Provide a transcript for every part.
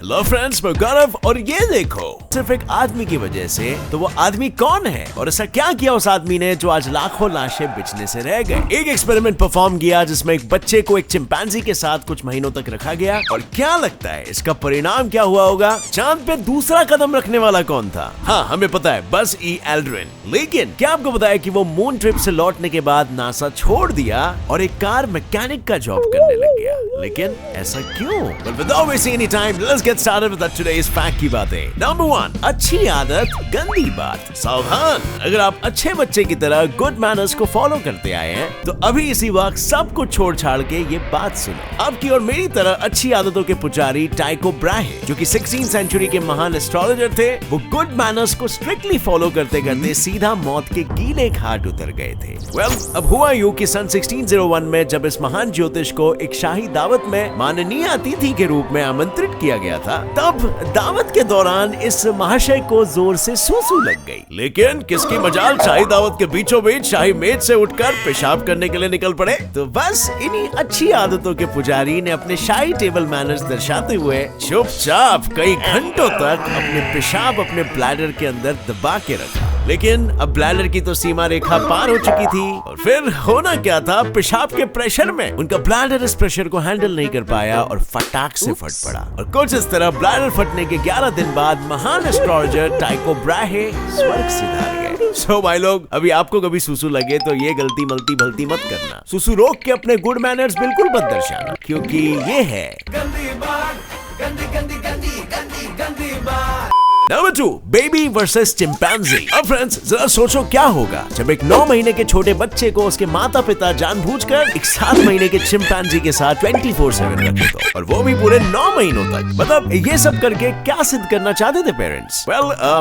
Hello friends, मैं गौरव और ये देखो सिर्फ एक आदमी की वजह से तो वो आदमी कौन है और ऐसा क्या किया उस आदमी ने जो आज लाखों लाशें बिछने से रह गए। एक एक्सपेरिमेंट परफॉर्म किया जिसमें एक बच्चे को एक चिंपैंजी के साथ कुछ महीनों तक रखा गया और क्या लगता है इसका परिणाम क्या हुआ होगा? चांद पे दूसरा कदम रखने वाला कौन था? हाँ, हमें पता है, बज़ ई एल्ड्रिन। लेकिन क्या आपको पता है कि वो मून ट्रिप से लौटने के बाद नासा छोड़ दिया और एक कार मैकेनिक का जॉब करने लग गया? लेकिन ऐसा क्यों? But without wasting any time, let's get started with today's fact की बातें। Number 1, अच्छी आदत गंदी बात। सावधान, अगर आप अच्छे बच्चे की तरह गुड मैनर्स को फॉलो करते आए हैं तो अभी इसी वक्त सब कुछ छोड़ छाड़ के ये बात सुनो। आपकी और मेरी तरह अच्छी आदतों के पुजारी टाइको ब्राहे, जो कि 16th सेंचुरी के महान एस्ट्रोलॉजर थे, वो गुड मैनर्स को स्ट्रिक्टली फॉलो करते करते सीधा मौत के गीले घाट उतर गए थे। अब हुआ यूं कि सन 1601 में जब इस महान ज्योतिष को एक शाही दावत में माननीय अतिथि के रूप में आमंत्रित किया गया था, तब दावत के दौरान इस महाशय को जोर से सूसू लग गई। लेकिन किसकी मजाल, शाही दावत के बीचों बीच शाही मेज से उठकर पेशाब करने के लिए निकल पड़े। तो बस इन्हीं अच्छी आदतों के पुजारी ने अपने शाही टेबल मैनर्स दर्शाते हुए चुपचाप कई घंटों तक अपने पेशाब अपने ब्लैडर के अंदर दबा के रखा। लेकिन अब ब्लैडर की तो सीमा रेखा पार हो चुकी थी और फिर होना क्या था, पेशाब के प्रेशर में उनका ब्लैडर इस प्रेशर को हैंडल नहीं कर पाया और फटाक से फट पड़ा। और कुछ इस तरह ब्लैडर फटने के 11 दिन बाद महान एस्ट्रोलॉजर टाइको ब्राहे स्वर्ग सिधार गए। सो भाई लोग, अभी आपको कभी सुसु लगे तो ये गलती मलती भलती मत करना। सुसु रोक के अपने गुड मैनर्स बिल्कुल मत दर्शाना, क्योंकि ये है गंदी बात, गंदी गंदी गंदी गंदी गंदी बात। Number 2, baby versus chimpanzee. अब फ्रेंड्स, जरा सोचो क्या होगा जब एक 9 महीने के छोटे बच्चे को उसके माता पिता जानबूझकर एक 7 महीने के चिंपैंजी के साथ 24/7 रखे तो, और वो भी पूरे 9 महीनों तक। मतलब ये सब करके क्या सिद्ध करना चाहते थे पेरेंट्स?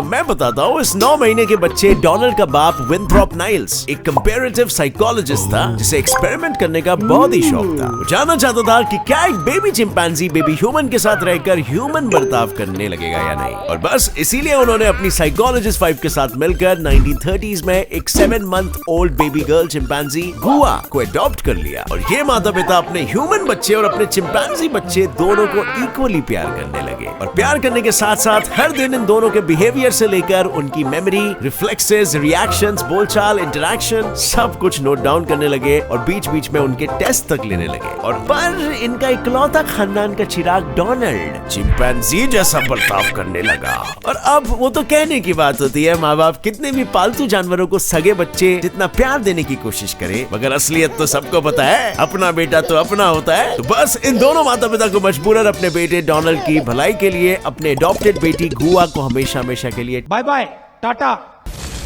मैं बताता हूँ। इस 9 महीने के बच्चे डोनल्ड का बाप विंथ्रोप नाइल्स एक कंपैरेटिव साइकोलॉजिस्ट था जिसे एक्सपेरिमेंट करने का बहुत ही शौक था। वो जानना चाहता था कि क्या एक बेबी चिंपैंजी बेबी ह्यूमन के साथ रहकर ह्यूमन बर्ताव करने लगेगा या नहीं। और बस इसीलिए उन्होंने अपनी साइकोलॉजिस्ट वाइफ के साथ मिलकर 1930s में एक 7 month old baby girl chimpanzee गुआ को अडॉप्ट कर लिया। और ये माता पिता अपने ह्यूमन बच्चे और अपने चिंपैंजी बच्चे दोनों को इक्वली प्यार करने लगे। और प्यार करने के साथ साथ हर दिन इन दोनों के बिहेवियर से लेकर उनकी मेमोरी, रिफ्लेक्सेस, रिएक्शंस, बोलचाल, इंटरेक्शन सब कुछ नोट डाउन करने लगे और बीच बीच में उनके टेस्ट तक लेने लगे। और पर इनका इकलौता खानदान का चिराग डोनाल्ड चिंपैंजी जैसा बर्ताव करने लगा। और अब वो तो कहने की बात होती है, माँ बाप कितने भी पालतू जानवरों को सगे बच्चे जितना प्यार देने की कोशिश करे, मगर असलियत तो सबको पता है, अपना बेटा तो अपना होता है। तो बस इन दोनों माता पिता को मजबूरन अपने बेटे डोनाल्ड की भलाई के लिए अपने अडॉप्टेड बेटी गुआ को हमेशा हमेशा के लिए bye bye tata.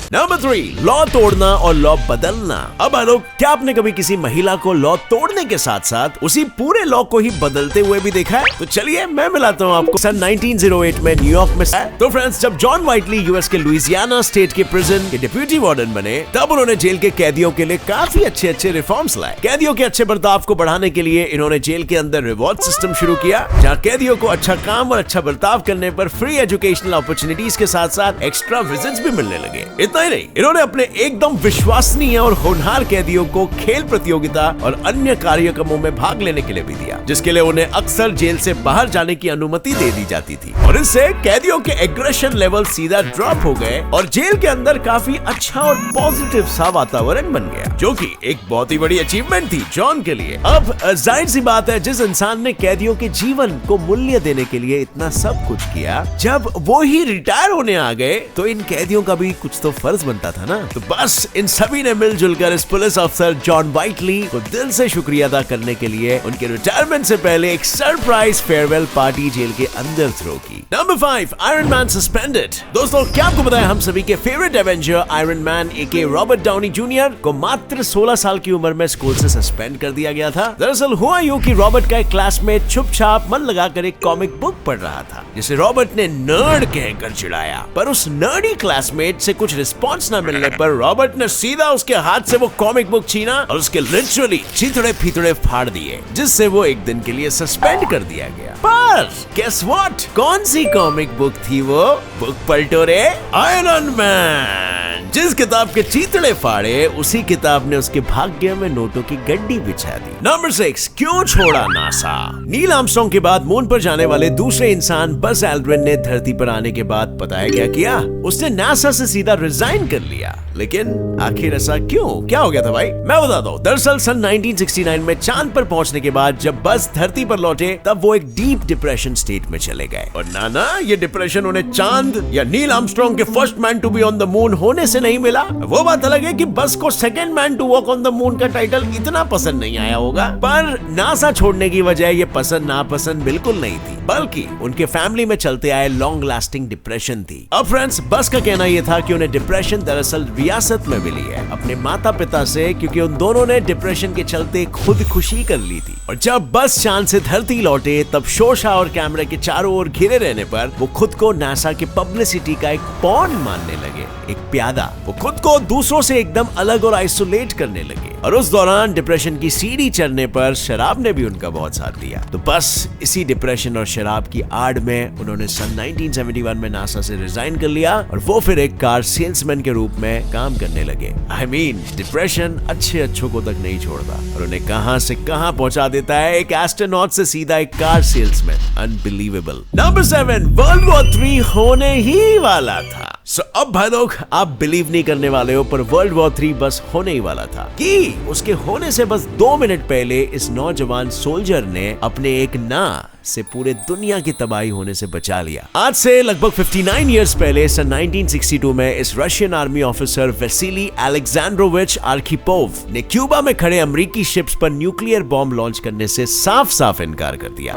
Number 3, law तोड़ना और लॉ बदलना। अब लोग, क्या आपने कभी किसी महिला को लॉ तोड़ने के साथ साथ उसी पूरे लॉ को ही बदलते हुए भी देखा है? तो चलिए मैं मिलाता हूँ आपको। सन 1908 में न्यूयॉर्क में तो फ्रेंड्स, जब जॉन वाइटली यूएस के लुइसियाना स्टेट के प्रिजन के डिप्यूटी वार्डन बने, तब उन्होंने जेल के कैदियों के लिए काफी अच्छे रिफॉर्म्स लाए। कैदियों के अच्छे बर्ताव को बढ़ाने के लिए इन्होंने जेल के अंदर रिवॉर्ड सिस्टम शुरू किया, जहाँ कैदियों को अच्छा काम और अच्छा बर्ताव करने पर फ्री एजुकेशनल अपॉर्चुनिटीज के साथ साथ एक्स्ट्रा विजिट्स भी मिलने लगे। इतना ही नहीं, इन्होंने अपने एकदम विश्वसनीय और होनहार कैदियों को खेल प्रतियोगिता और अन्य कार्यक्रमों में भाग लेने के लिए भी दिया, जिसके लिए उन्हें अक्सर जेल से बाहर जाने की अनुमति दे दी जाती थी। और इससे कैदियों के एग्रेशन लेवल सीधा ड्रॉप हो गए और जेल के अंदर काफी अच्छा और पॉजिटिव सा वातावरण बन गया, जो कि एक बहुत ही बड़ी अचीवमेंट थी जॉन के लिए। अब जाहिर सी बात है, जिस इंसान ने कैदियों के जीवन को मूल्य देने के लिए इतना सब कुछ किया, जब वो ही रिटायर होने आ गए तो इन कैदियों का भी कुछ तो फर्ज बनता था ना। तो बस इन सभी ने मिलजुल कर इस पुलिस अफसर जॉन वाइटली को दिल से शुक्रिया अदा करने के लिए उनके रिटायरमेंट से पहले एक सरप्राइज फेयरवेल पार्टी जेल के अंदर थ्रो की। Number 5, iron man suspended. दोस्तों, क्या आपको पता है हम सभी के फेवरेट एवेंजर आयरन मैन एके रॉबर्ट डाउनी जूनियर को मात्र 16 साल की उम्र में स्कूल से सस्पेंड कर दिया गया था। दरअसल हुआ यूं कि रॉबर्ट का एक क्लासमेट चुपचाप मन लगाकर एक कॉमिक बुक पढ़ रहा था, जिसे रॉबर्ट ने नर्ड कहकर चिढ़ाया। पर उस नर्डी क्लासमेट से कुछ रिस्पॉन्स न मिलने पर रॉबर्ट ने सीधा उसके हाथ से वो कॉमिक बुक छीना और उसके लिटरली चिथड़े फिथड़े फाड़ दिए, जिससे वो एक दिन के लिए सस्पेंड कर दिया गया। पर गेस व्हाट, कौन सी कॉमिक बुक थी वो? बुक पलटो रे, आयरन मैन। जिस किताब के चीतड़े फाड़े उसी किताब ने उसके भाग्य में नोटों की गड्डी बिछा दी। नंबर 6, क्यों छोड़ा नासा? नील आर्मस्ट्रांग के बाद मून पर जाने वाले दूसरे इंसान बज एल्ड्रिन ने धरती पर आने के बाद पता है क्या किया? उसने नासा से सीधा रिजाइन कर लिया। लेकिन आखिर ऐसा क्यों? क्या हो गया था भाई? मैं बताता हूँ। दरअसल सन 1969 में चांद पर पहुंचने के बाद जब बस धरती पर लौटे तब वो एक डीप डिप्रेशन स्टेट में चले गए। और ना ये डिप्रेशन उन्हें चांद या नील आर्मस्ट्रांग के first man to be on the moon होने से नहीं मिला। वो बात अलग है कि बस को second man to walk on the moon का टाइटल इतना पसंद नहीं आया होगा, पर नासा छोड़ने की वजह ये पसंद नापसंद बिल्कुल नहीं थी, बल्कि उनके फैमिली में चलते आए लॉन्ग लास्टिंग डिप्रेशन थी। अब फ्रेंड्स, बस का कहना यह था कि उन्हें डिप्रेशन दरअसल विरासत में मिली है अपने माता पिता से, क्योंकि उन दोनों ने डिप्रेशन के चलते खुदकुशी कर ली थी। और जब बस चांद से धरती लौटे तब शोशा और कैमरे के चारों ओर घिरे रहने पर वो खुद को नासा के पब्लिसिटी का एक पॉन मानने लगे, एक प्यादा। वो खुद को दूसरों से एकदम अलग और आइसोलेट करने लगे। और उस दौरान डिप्रेशन की सीढ़ी चढ़ने पर शराब ने भी उनका बहुत साथ दिया। तो बस इसी डिप्रेशन और शराब की आड़ में उन्होंने सन 1971 में नासा से रिजाइन कर लिया और वो फिर एक कार सेल्समैन के रूप में काम करने लगे। I mean, डिप्रेशन अच्छों को तक नहीं छोड़ता और उन्हें कहां से कहां पहुंचा देता है, एक एस्ट्रोनॉट से सीधा एक car salesman. Unbelievable. Number 7, world war 3 होने ही वाला था। अब भाई लोग, आप बिलीव नहीं करने वाले हो, पर वर्ल्ड वॉर 3 बस होने ही वाला था कि उसके होने से बस 2 मिनट पहले इस नौजवान सोल्जर ने अपने एक ना से पूरे दुनिया की तबाही होने से बचा लिया। आज से लगभग 59 इयर्स पहले सन 1962 में इस रशियन आर्मी ऑफिसर वेसिली अलेक्जेंड्रोविच आर्खिपोव ने क्यूबा में खड़े अमेरिकी शिप्स पर न्यूक्लियर बॉम्ब लॉन्च करने से साफ इनकार कर दिया।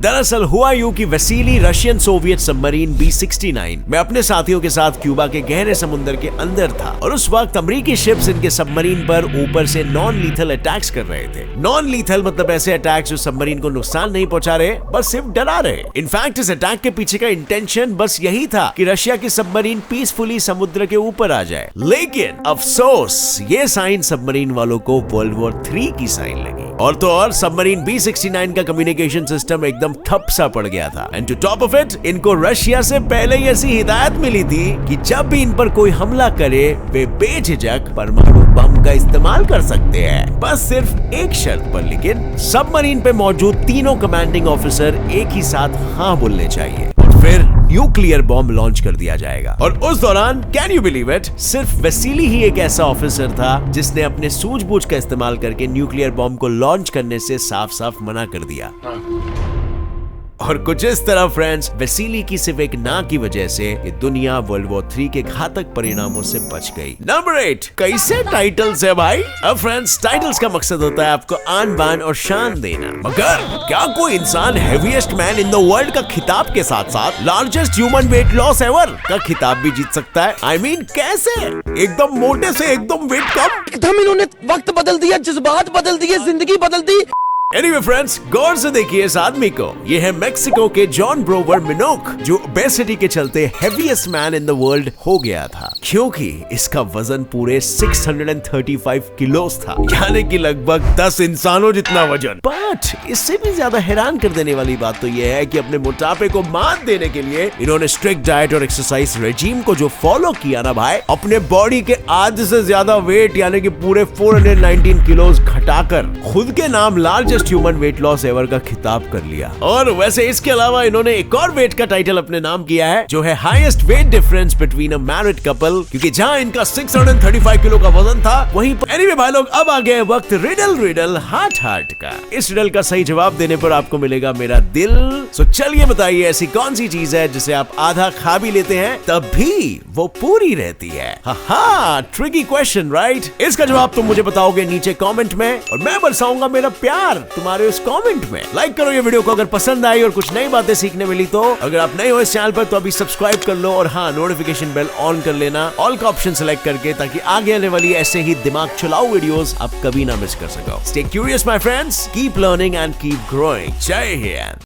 दरअसल हुआ यूं कि वेसिली रशियन सोवियत सबमरीन B-69 में अपने साथियों के साथ क्यूबा के गहरे समुद्र के अंदर था और उस वक्त अमेरिकी शिप्स इनके सबमरीन पर ऊपर से नॉन लीथल अटैक्स कर रहे थे। नॉन लीथल मतलब ऐसे अटैक्स जो सबमरीन को नुकसान नहीं पहुंचा रहे, बस सिर्फ डरा रहे। इनफैक्ट इस अटैक के पीछे का इंटेंशन बस यही था कि रशिया की सबमरीन पीसफुली समुद्र के ऊपर आ जाए। लेकिन अफसोस, ये साइन सबमरीन वालों को वर्ल्ड वॉर 3 की साइन लगी। और तो और सबमरीन B-69 का कम्युनिकेशन सिस्टम एकदम ठप सा पड़ गया था। And to top of it, इनको रशिया से पहले ही ऐसी हिदायत मिली थी कि जब भी इन पर कोई हमला करे वे बेझिझक परमाणु बम का इस्तेमाल कर सकते हैं, बस सिर्फ एक शर्त पर। लेकिन सबमरीन पे मौजूद तीनों कमांडिंग ऑफिसर एक ही साथ हाँ बोलने चाहिए और फिर न्यूक्लियर बॉम्ब लॉन्च कर दिया जाएगा। और उस दौरान, कैन यू बिलीव इट, सिर्फ वेसिली ही एक ऐसा ऑफिसर था जिसने अपने सूझबूझ का इस्तेमाल करके न्यूक्लियर बॉम्ब को लॉन्च करने से साफ मना कर दिया। और कुछ इस तरह फ्रेंड्स, वेसिली की सिर्फ एक ना की वजह से ये दुनिया वर्ल्ड वॉर 3 के घातक परिणामों से बच गई। नंबर 8, कैसे टाइटल्स है भाई? अब फ्रेंड्स, टाइटल्स का मकसद होता है आपको आन बान और शान देना, मगर क्या कोई इंसान heaviest man in the world का खिताब के साथ साथ largest human weight loss ever का खिताब भी जीत सकता है? I mean, कैसे? एकदम मोटे से एकदम वेट कम। एकदम इन्होंने वक्त बदल दिया, जज्बात बदल दिए, जिंदगी बदल दी। Anyway फ्रेंड्स, गौर से देखिए इस आदमी को। ये है मेक्सिको के जॉन ब्रोवर मिनोक, जो ओबेसिटी के चलते heaviest man in the world हो गया था, क्योंकि इसका वजन पूरे 635 किलोस था, यानी कि लगभग 10 इंसानों जितना वजन। बट इससे भी ज्यादा हैरान कर देने वाली बात तो यह है कि अपने मोटापे को मात देने के लिए इन्होंने स्ट्रिक्ट डाइट और एक्सरसाइज रेजिम को जो फॉलो किया ना भाई, अपने बॉडी के आधे से ज्यादा वेट यानी कि पूरे 419 किलोस घटाकर खुद के नाम largest human weight loss ever का खिताब कर लिया। और वैसे इसके अलावा इन्होंने एक और वेट का टाइटल अपने नाम किया है, जो है highest wait difference between a married couple, क्योंकि जहां इनका 635 किलो का वजन था वहीं पर। एनीवे भाई लोग, अब आ गया वक्त रिडल हार्ट का। इस रिडल का सही जवाब देने पर आपको मिलेगा मेरा दिल। सो चलिए बताइए, ऐसी कौन सी चीज है जिसे आप आधा खा भी लेते हैं तब भी वो पूरी रहती है? हा, ट्रिकी क्वेश्चन राइट? इसका जवाब तुम मुझे बताओगे नीचे कमेंट में और मैं बरसाऊंगा मेरा प्यार तुम्हारे उस कमेंट में। लाइक करो ये वीडियो को अगर पसंद आई और कुछ नई बातें सीखने मिली तो। अगर आप नए हो इस चैनल पर तो अभी सब्सक्राइब कर लो और हाँ, नोटिफिकेशन बेल ऑन कर लेना, ऑल का ऑप्शन सेलेक्ट करके, ताकि आगे आने वाली ऐसे ही दिमाग चलाओ वीडियोस आप कभी ना मिस कर सको। Stay curious my friends, keep learning and keep growing. जय हिंद।